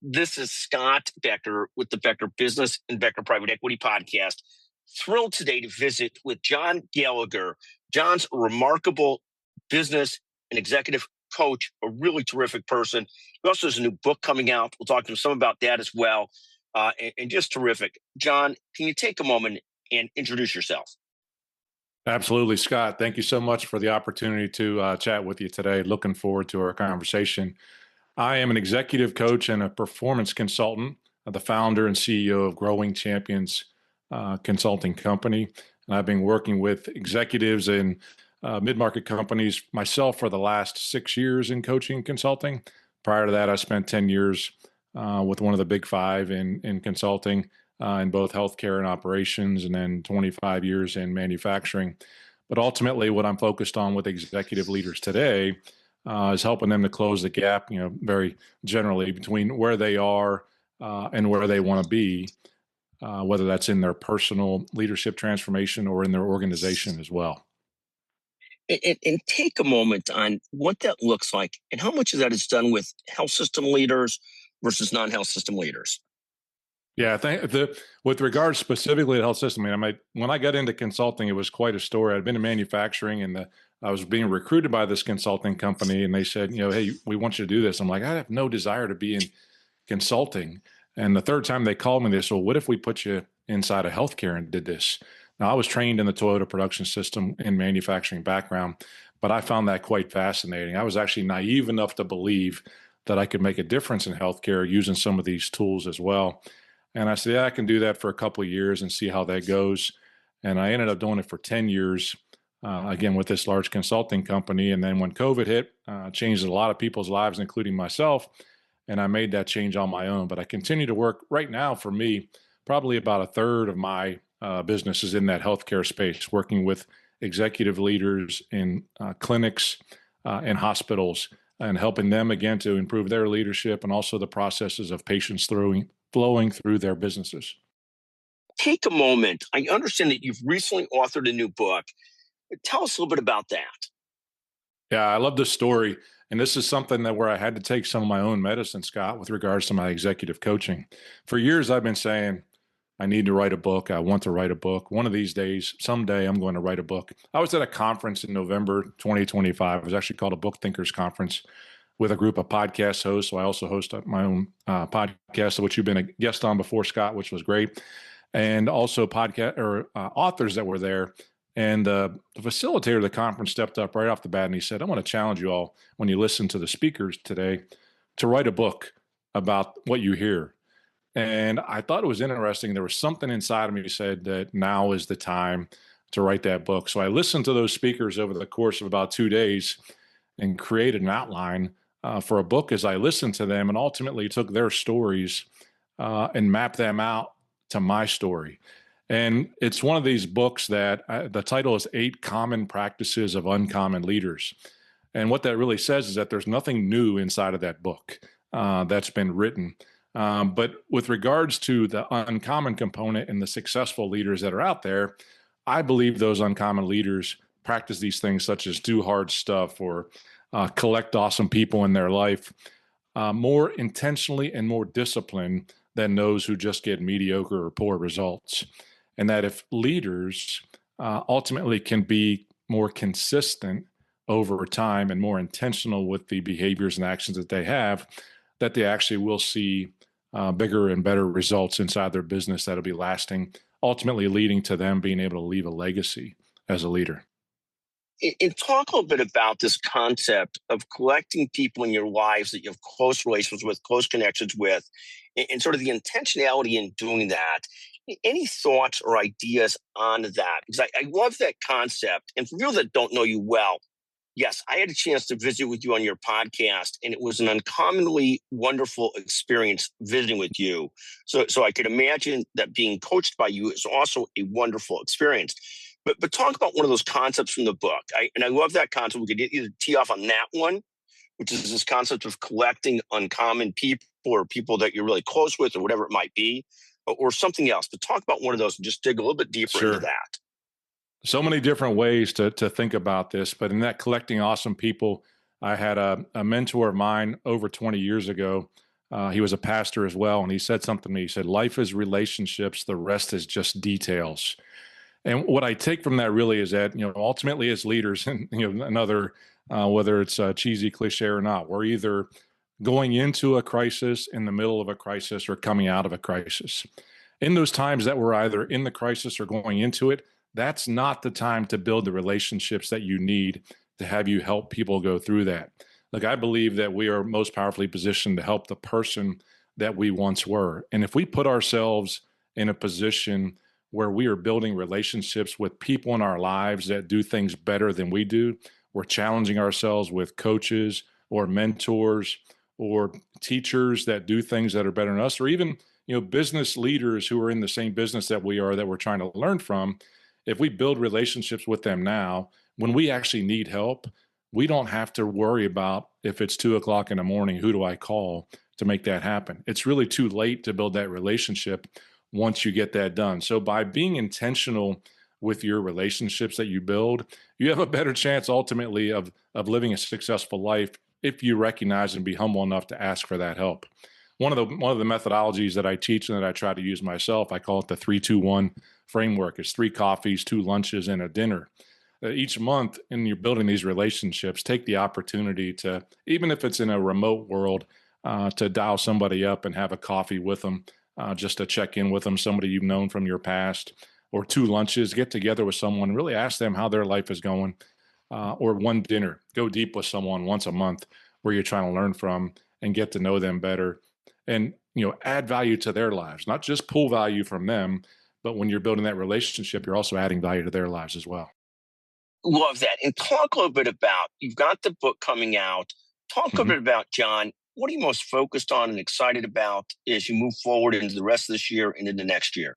This is Scott Becker with the Becker Business and Becker Private Equity Podcast. Thrilled today to visit with John Gallagher. John's a remarkable business and executive coach, a really terrific person. He also has a new book coming out. We'll talk to him some about that as well, and just terrific. John, can you take a moment and introduce yourself? Absolutely, Scott. Thank you so much for the opportunity to chat with you today. Looking forward to our conversation. I am an executive coach and a performance consultant, the founder and CEO of Growing Champions Consulting Company. And I've been working with executives in mid-market companies myself for the last 6 years in coaching and consulting. Prior to that, I spent 10 years with one of the big five in consulting in both healthcare and operations, and then 25 years in manufacturing. But ultimately, what I'm focused on with executive leaders today is helping them to close the gap, very generally between where they are and where they want to be, whether that's in their personal leadership transformation or in their organization as well. And take a moment on what that looks like and how much of that is done with health system leaders versus non-health system leaders. Yeah, I think with regards specifically to health system, when I got into consulting, it was quite a story. I'd been in manufacturing, and I was being recruited by this consulting company, and they said, hey, we want you to do this. I'm like, I have no desire to be in consulting. And the third time they called me, they said, well, what if we put you inside of healthcare and did this? Now, I was trained in the Toyota production system in manufacturing background, but I found that quite fascinating. I was actually naive enough to believe that I could make a difference in healthcare using some of these tools as well. And I said, yeah, I can do that for a couple of years and see how that goes. And I ended up doing it for 10 years, again, with this large consulting company. And then when COVID hit, changed a lot of people's lives, including myself. And I made that change on my own. But I continue to work right now. For me, probably about a third of my business is in that healthcare space, working with executive leaders in clinics and hospitals, and helping them, again, to improve their leadership and also the processes of patients flowing through their businesses. Take a moment. I understand that you've recently authored a new book. Tell us a little bit about that. Yeah, I love this story. And this is something where I had to take some of my own medicine, Scott, with regards to my executive coaching. For years, I've been saying, I need to write a book. I want to write a book. One of these days, someday, I'm going to write a book. I was at a conference in November 2025. It was actually called a Book Thinkers Conference with a group of podcast hosts. So I also host my own podcast, which you've been a guest on before, Scott, which was great. And also authors that were there. And the facilitator of the conference stepped up right off the bat and he said, I want to challenge you all, when you listen to the speakers today, to write a book about what you hear. And I thought it was interesting. There was something inside of me that said that now is the time to write that book. So I listened to those speakers over the course of about 2 days and created an outline for a book as I listened to them, and ultimately took their stories and mapped them out to my story. And it's one of these books that the title is 8 Common Practices of Uncommon Leaders. And what that really says is that there's nothing new inside of that book that's been written. But with regards to the uncommon component and the successful leaders that are out there, I believe those uncommon leaders practice these things such as do hard stuff or collect awesome people in their life more intentionally and more disciplined than those who just get mediocre or poor results. And that if leaders ultimately can be more consistent over time and more intentional with the behaviors and actions that they have, that they actually will see bigger and better results inside their business that'll be lasting, ultimately leading to them being able to leave a legacy as a leader. And talk a little bit about this concept of collecting people in your lives that you have close relations with, close connections with, and sort of the intentionality in doing that. Any thoughts or ideas on that? Because I love that concept. And for people that don't know you well, yes, I had a chance to visit with you on your podcast, and it was an uncommonly wonderful experience visiting with you. So I could imagine that being coached by you is also a wonderful experience. But talk about one of those concepts from the book. I love that concept. We could either tee off on that one, which is this concept of collecting uncommon people or people that you're really close with or whatever it might be, or something else. But talk about one of those and just dig a little bit deeper into that. So many different ways to think about this, but in that collecting awesome people, I had a mentor of mine over 20 years ago He was a pastor as well, and he said something to me. He said, "Life is relationships; the rest is just details." And what I take from that really is that, ultimately as leaders, and another, whether it's a cheesy cliche or not, we're either going into a crisis, in the middle of a crisis, or coming out of a crisis. In those times that we're either in the crisis or going into it, that's not the time to build the relationships that you need to have you help people go through that. Look, I believe that we are most powerfully positioned to help the person that we once were. And if we put ourselves in a position where we are building relationships with people in our lives that do things better than we do, we're challenging ourselves with coaches or mentors or teachers that do things that are better than us, or even business leaders who are in the same business that we are, that we're trying to learn from. If we build relationships with them now, when we actually need help, we don't have to worry about, if it's 2 o'clock in the morning, who do I call to make that happen? It's really too late to build that relationship once you get that done. So by being intentional with your relationships that you build, you have a better chance ultimately of living a successful life if you recognize and be humble enough to ask for that help. One of the methodologies that I teach and that I try to use myself, I call it the 3-2-1 framework. It's 3 coffees, 2 lunches, and a dinner. Each month, in you're building these relationships, take the opportunity to, even if it's in a remote world, to dial somebody up and have a coffee with them, just to check in with them, somebody you've known from your past, or 2 lunches, get together with someone, really ask them how their life is going, or 1 dinner, go deep with someone once a month where you're trying to learn from and get to know them better, and add value to their lives, not just pull value from them, but when you're building that relationship, you're also adding value to their lives as well. Love that. And talk a little bit about, you've got the book coming out. Talk a Mhm. bit about, John, what are you most focused on and excited about as you move forward into the rest of this year and into next year?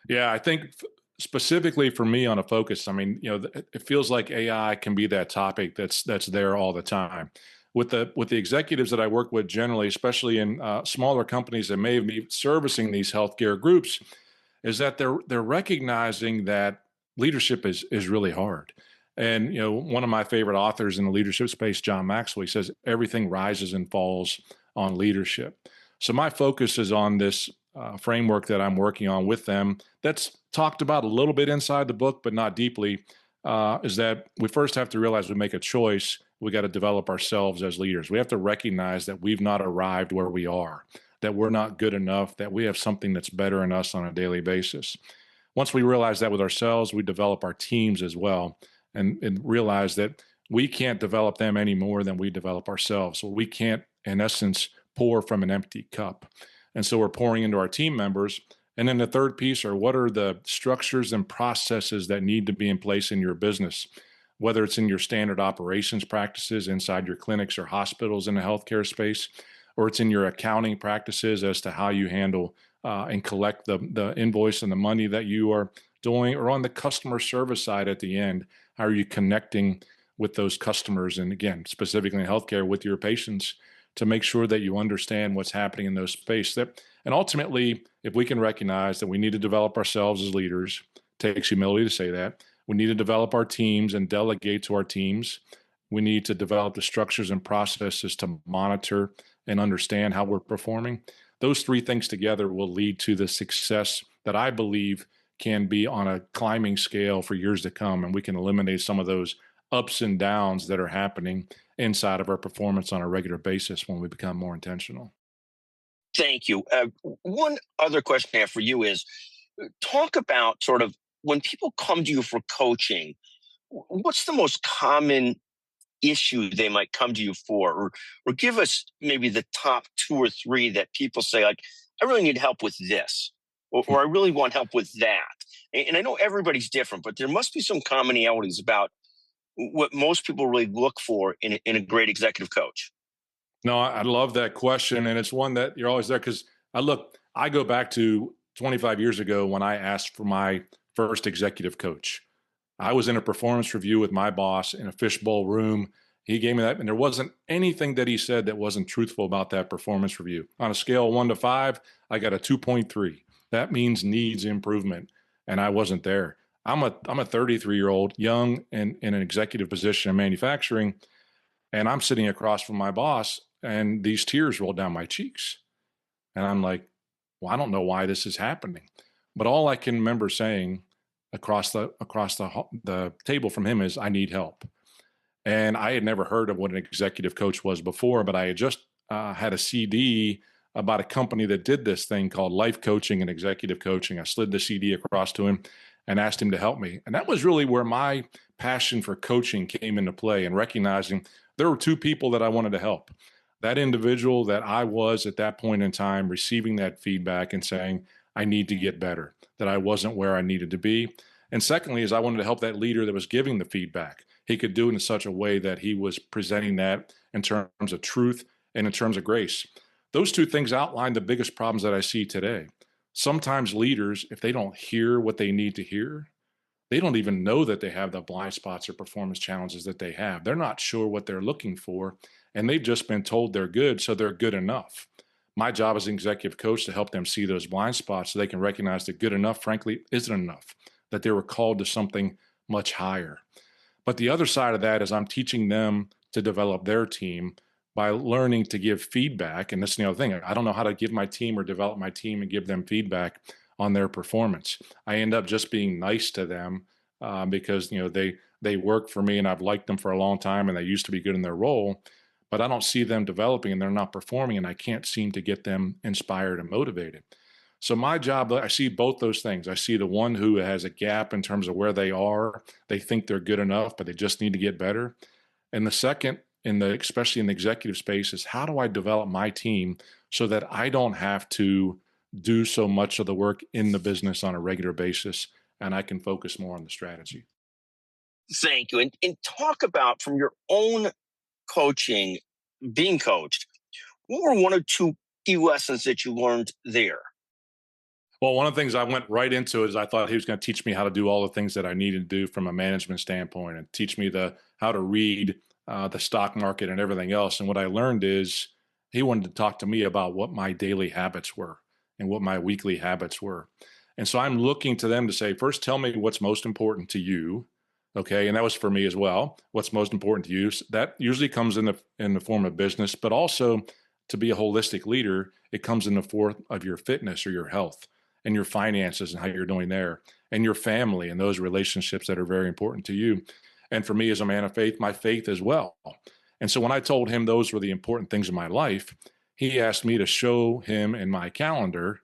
Yeah, I think specifically for me on a focus, I mean, it feels like AI can be that topic that's there all the time. With the executives that I work with generally, especially in smaller companies that may be servicing these healthcare groups, is that they're recognizing that leadership is really hard. And one of my favorite authors in the leadership space, John Maxwell, he says everything rises and falls on leadership. So my focus is on this framework that I'm working on with them. That's talked about a little bit inside the book, but not deeply. Is that we first have to realize we make a choice. We got to develop ourselves as leaders. We have to recognize that we've not arrived where we are, that we're not good enough, that we have something that's better in us on a daily basis. Once we realize that with ourselves, we develop our teams as well, and realize that we can't develop them any more than we develop ourselves. So we can't, in essence, pour from an empty cup. And so we're pouring into our team members. And then the third piece are, what are the structures and processes that need to be in place in your business, whether it's in your standard operations practices inside your clinics or hospitals in the healthcare space, or it's in your accounting practices as to how you handle and collect the invoice and the money that you are doing, or on the customer service side at the end, how are you connecting with those customers? And again, specifically in healthcare, with your patients, to make sure that you understand what's happening in those spaces. And ultimately, if we can recognize that we need to develop ourselves as leaders, takes humility to say that. We need to develop our teams and delegate to our teams. We need to develop the structures and processes to monitor and understand how we're performing. Those 3 things together will lead to the success that I believe can be on a climbing scale for years to come. And we can eliminate some of those ups and downs that are happening inside of our performance on a regular basis when we become more intentional. Thank you. One other question I have for you is, talk about sort of when people come to you for coaching, what's the most common issue they might come to you for? Or give us maybe the top 2 or 3 that people say, like, I really need help with this, or I really want help with that. And I know everybody's different, but there must be some commonalities about what most people really look for in a great executive coach. No, I love that question. And it's one that you're always there because I go back to 25 years ago when I asked for my first executive coach. I was in a performance review with my boss in a fishbowl room. He gave me that, and there wasn't anything that he said that wasn't truthful about that performance review. On a scale of 1 to 5, I got a 2.3. That means needs improvement, and I wasn't there. I'm a 33-year-old, young and in an executive position in manufacturing, and I'm sitting across from my boss, and these tears rolled down my cheeks. And I'm like, well, I don't know why this is happening. But all I can remember saying across the table from him is, I need help. And I had never heard of what an executive coach was before, but I had just had a CD about a company that did this thing called life coaching and executive coaching. I slid the CD across to him and asked him to help me. And that was really where my passion for coaching came into play, and recognizing there were two people that I wanted to help. That individual that I was at that point in time, receiving that feedback and saying, I need to get better, that I wasn't where I needed to be. And secondly, is I wanted to help that leader that was giving the feedback. He could do it in such a way that he was presenting that in terms of truth and in terms of grace. Those two things outline the biggest problems that I see today. Sometimes leaders, if they don't hear what they need to hear, they don't even know that they have the blind spots or performance challenges that they have. They're not sure what they're looking for, and they've just been told they're good, so they're good enough. My job as an executive coach to help them see those blind spots so they can recognize that good enough, frankly, isn't enough, that they were called to something much higher. But the other side of that is I'm teaching them to develop their team by learning to give feedback. And this is the other thing. I don't know how to give my team or develop my team and give them feedback on their performance. I end up just being nice to them because they work for me and I've liked them for a long time and they used to be good in their role. But I don't see them developing and they're not performing, and I can't seem to get them inspired and motivated. So my job, I see both those things. I see the one who has a gap in terms of where they are. They think they're good enough, but they just need to get better. And the second, especially in the executive space, is how do I develop my team so that I don't have to do so much of the work in the business on a regular basis, and I can focus more on the strategy. Thank you. And talk about, from your own coaching, being coached, what were one or two key lessons that you learned there? Well, one of the things I went right into is I thought he was going to teach me how to do all the things that I needed to do from a management standpoint, and teach me how to read the stock market and everything else. And what I learned is he wanted to talk to me about what my daily habits were and what my weekly habits were. And so I'm looking to them to say, first, tell me what's most important to you. Okay. And that was for me as well. What's most important to you? So that usually comes in the form of business, but also to be a holistic leader, it comes in the form of your fitness or your health and your finances and how you're doing there, and your family and those relationships that are very important to you. And for me as a man of faith, my faith as well. And so when I told him those were the important things in my life, he asked me to show him in my calendar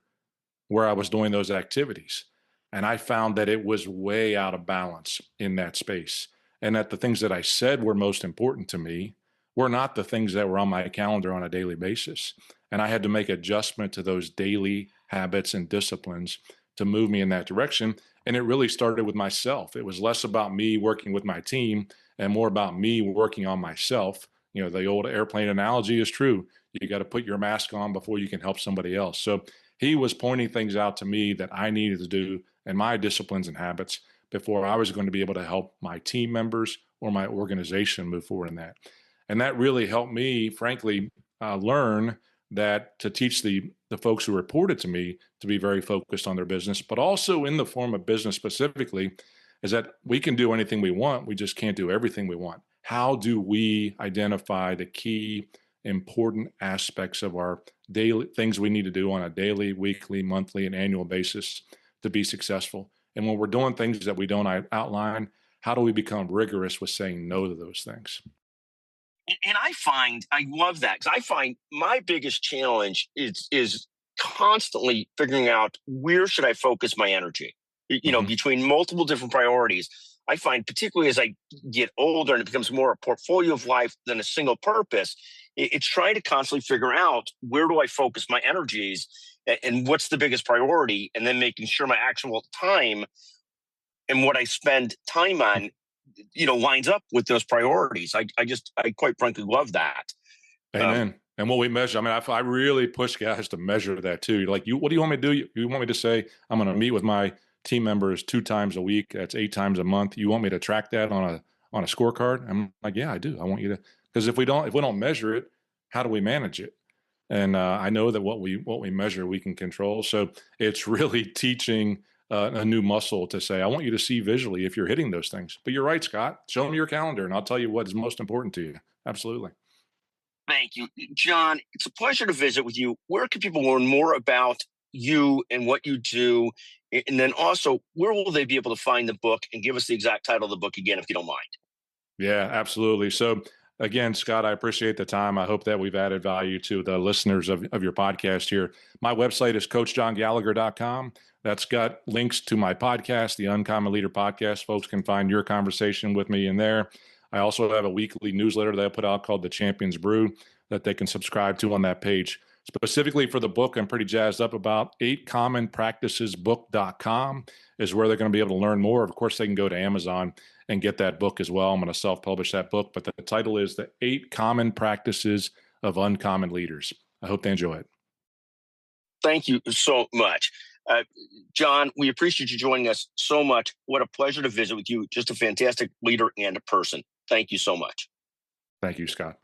where I was doing those activities. And I found that it was way out of balance in that space. And that the things that I said were most important to me were not the things that were on my calendar on a daily basis. And I had to make adjustment to those daily habits and disciplines to move me in that direction. And it really started with myself. It was less about me working with my team and more about me working on myself. The old airplane analogy is true. You got to put your mask on before you can help somebody else. So he was pointing things out to me that I needed to do in my disciplines and habits before I was going to be able to help my team members or my organization move forward in that. And that really helped me, frankly, learn that to teach the folks who reported to me to be very focused on their business, but also in the form of business specifically, is that we can do anything we want. We just can't do everything we want. How do we identify the key important aspects of our daily things we need to do on a daily, weekly, monthly, and annual basis to be successful? And when we're doing things that we don't outline, how do we become rigorous with saying no to those things? And I love that, because I find my biggest challenge is constantly figuring out, where should I focus my energy, Hmm. between multiple different priorities. I find, particularly as I get older and it becomes more a portfolio of life than a single purpose, it's trying to constantly figure out, where do I focus my energies, and what's the biggest priority, and then making sure my actual time and what I spend time on, lines up with those priorities. I quite frankly love that. Um, Amen. And what we measure, I mean, I really push guys to measure that too. Like, what do you want me to do? You want me to say, I'm going to meet with my team members 2 times a week. That's 8 times a month. You want me to track that on a scorecard? I'm like, yeah, I do. I want you to, because if we don't measure it, how do we manage it? And I know that what we measure, we can control. So it's really teaching a new muscle to say, I want you to see visually if you're hitting those things. But you're right, Scott. Show me your calendar, and I'll tell you what is most important to you. Absolutely. Thank you. John, it's a pleasure to visit with you. Where can people learn more about you and what you do? And then also, where will they be able to find the book? And give us the exact title of the book again, if you don't mind. Yeah, absolutely. So, again, Scott, I appreciate the time. I hope that we've added value to the listeners of your podcast here. My website is coachjohngallagher.com. That's got links to my podcast, the Uncommon Leader Podcast. Folks can find your conversation with me in there. I also have a weekly newsletter that I put out called The Champions Brew that they can subscribe to on that page. Specifically for the book, I'm pretty jazzed up about 8commonpracticesbook.com is where they're going to be able to learn more. Of course, they can go to Amazon and get that book as well. I'm going to self-publish that book, but the title is The 8 Common Practices of Uncommon Leaders. I hope they enjoy it. Thank you so much. John, we appreciate you joining us so much. What a pleasure to visit with you. Just a fantastic leader and a person. Thank you so much. Thank you, Scott.